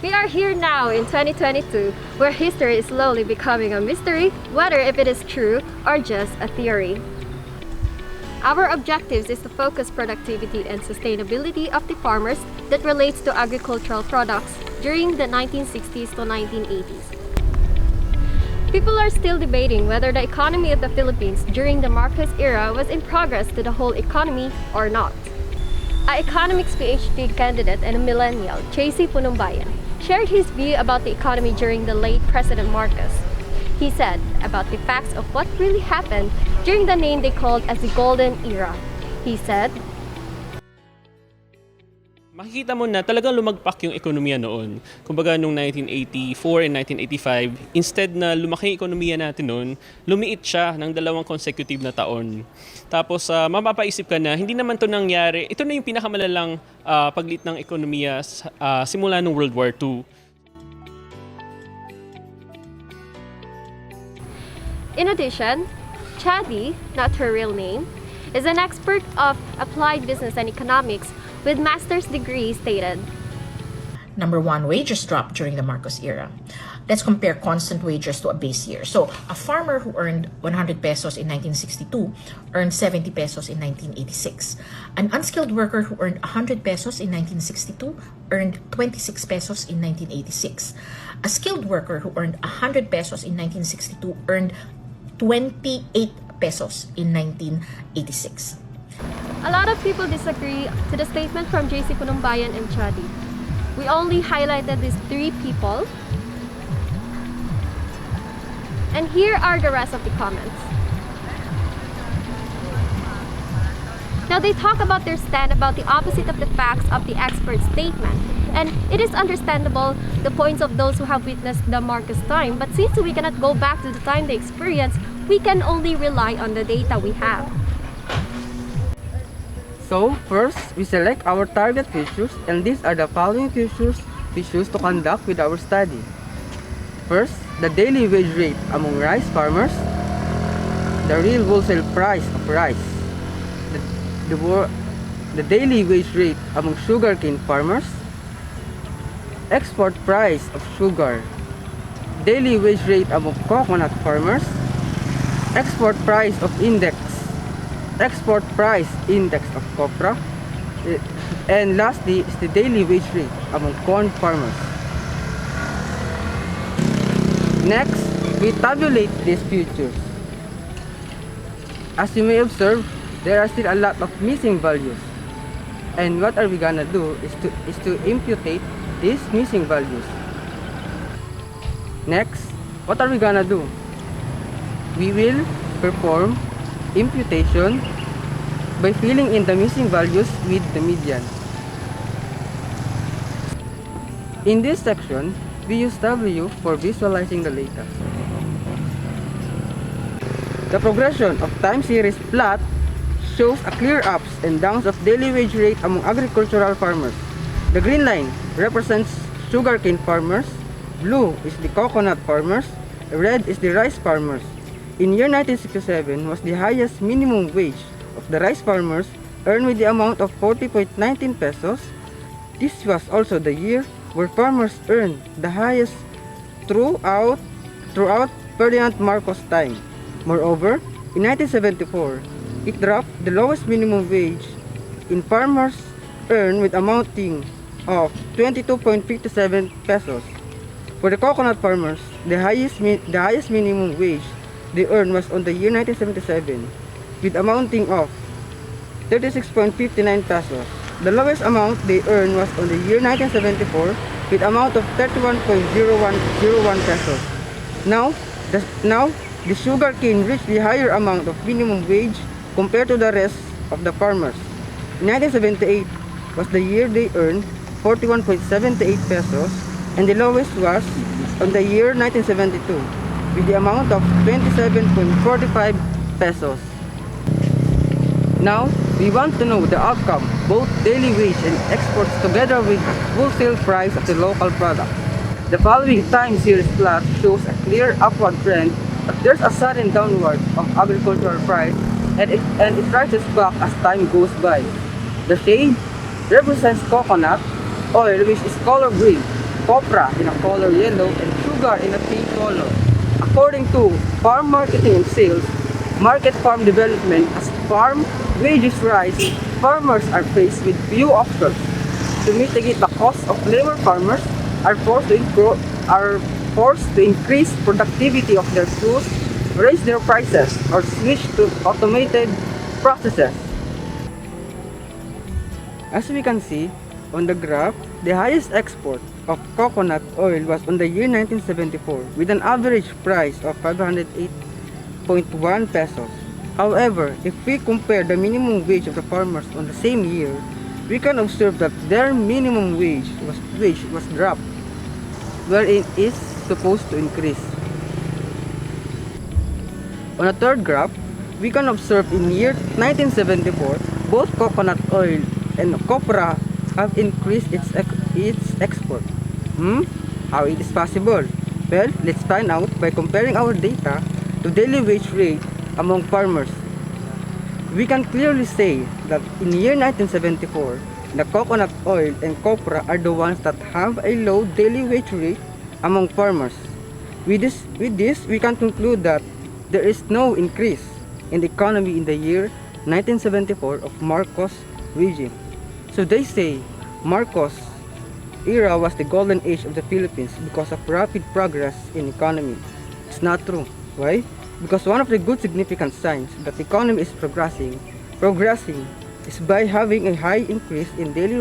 We are here now in 2022, where history is slowly becoming a mystery, whether if it is true or just a theory. Our objectives is to focus productivity and sustainability of the farmers that relates to agricultural products during the 1960s to 1980s. People are still debating whether the economy of the Philippines during the Marcos era was in progress to the whole economy or not. An economics PhD candidate and a millennial, J.C. Punumbayan, shared his view about the economy during the late President Marcos. He said about the facts of what really happened during the name they called as the Golden Era. He said, makikita mo na talagang lumagpak yung ekonomiya noon. Kumbaga noong 1984 and 1985, instead na lumaki yung ekonomiya natin noon, lumiit siya ng 2 consecutive na taon. Tapos mapapaisip ka na, hindi naman to nangyari. Ito na yung pinakamalalang pagliit ng ekonomiya simula ng World War II. in addition, Chadi, not her real name, is an expert of applied business and economics with master's degree, stated, Number one, wages dropped during the Marcos era. Let's compare constant wages to a base year. So, a farmer who earned 100 pesos in 1962 earned 70 pesos in 1986. An unskilled worker who earned 100 pesos in 1962 earned 26 pesos in 1986. A skilled worker who earned 100 pesos in 1962 earned 28 pesos in 1986. A lot of people disagree to the statement from J.C. Punumbayan and Chadi. We only highlighted these 3 people. And here are the rest of the comments. Now they talk about their stand about the opposite of the facts of the expert statement. And it is understandable the points of those who have witnessed the Marcos time, but since we cannot go back to the time they experienced, we can only rely on the data we have. So, first, we select our target issues, and these are the following issues we choose to conduct with our study. First, the daily wage rate among rice farmers, the real wholesale price of rice, the daily wage rate among sugarcane farmers, export price of sugar, daily wage rate among coconut farmers, export price of export price index of copra, and lastly is the daily wage rate among corn farmers. Next, we tabulate these futures. As you may observe, there are still a lot of missing values. And what are we gonna do is to imputate these missing values. Next, what are we gonna do? We will perform imputation by filling in the missing values with the median. In this section, we use W for visualizing the data. The progression of time series plot shows a clear ups and downs of daily wage rate among agricultural farmers. The green line represents sugarcane farmers, blue is the coconut farmers, red is the rice farmers. In year 1967 was the highest minimum wage of the rice farmers, earned with the amount of 40.19 pesos. This was also the year where farmers earned the highest throughout Ferdinand Marcos time. Moreover, in 1974, it dropped the lowest minimum wage in farmers earned with amounting of 22.57 pesos. For the coconut farmers, the highest minimum wage they earned was on the year 1977 with amounting of 36.59 pesos. The lowest amount they earned was on the year 1974 with amount of 31.0101 pesos. Now the sugarcane reached the higher amount of minimum wage compared to the rest of the farmers. In 1978 was the year they earned 41.78 pesos, and the lowest was on the year 1972 with the amount of 27.45 pesos. Now, we want to know the outcome, both daily wage and exports together with wholesale price of the local product. The following time series plot shows a clear upward trend, but there's a sudden downward of agricultural price and it rises back as time goes by. The shade represents coconut oil, which is color green. copra in a color yellow, and sugar in a pink color. According to Farm Marketing and Sales, Market Farm Development, as farm wages rise, farmers are faced with few options. To mitigate the cost of labor, farmers are forced to increase productivity of their tools, raise their prices, or switch to automated processes. As we can see on the graph, the highest export of coconut oil was on the year 1974 with an average price of 508.1 pesos. However, if we compare the minimum wage of the farmers on the same year, we can observe that their minimum wage was dropped, where it is supposed to increase. On the third graph, we can observe in year 1974, both coconut oil and copra have increased its export. How it is possible? Well, let's find out by comparing our data to daily wage rate among farmers. We can clearly say that in year 1974, the coconut oil and copra are the ones that have a low daily wage rate among farmers. With this, we can conclude that there is no increase in the economy in the year 1974 of Marcos regime. So they say Marcos era was the golden age of the Philippines because of rapid progress in economy. It's not true. Why? Because one of the good significant signs that the economy is progressing is by having a high increase in daily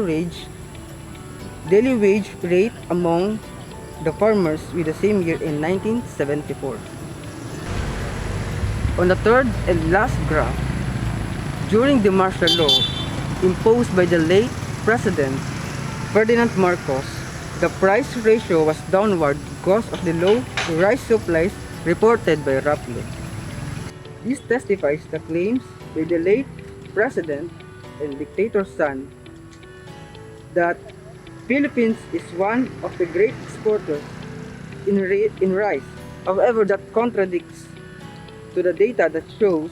wage rate among the farmers with the same year in 1974. On the third and last graph, during the martial law imposed by the late President Ferdinand Marcos, the price ratio was downward because of the low rice supplies reported by Rappler. This testifies the claims by the late President and dictator's son that Philippines is one of the great exporters in rice. However, that contradicts to the data that shows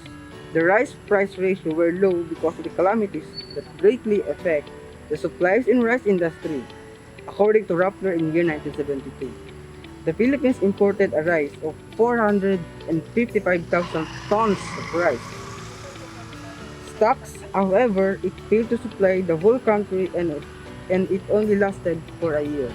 the rice price ratio were low because of the calamities that greatly affect the supplies in rice industry. According to Rappler in year 1972, the Philippines imported a rice of 455,000 tons of rice. Stocks, however, it failed to supply the whole country and it only lasted for a year.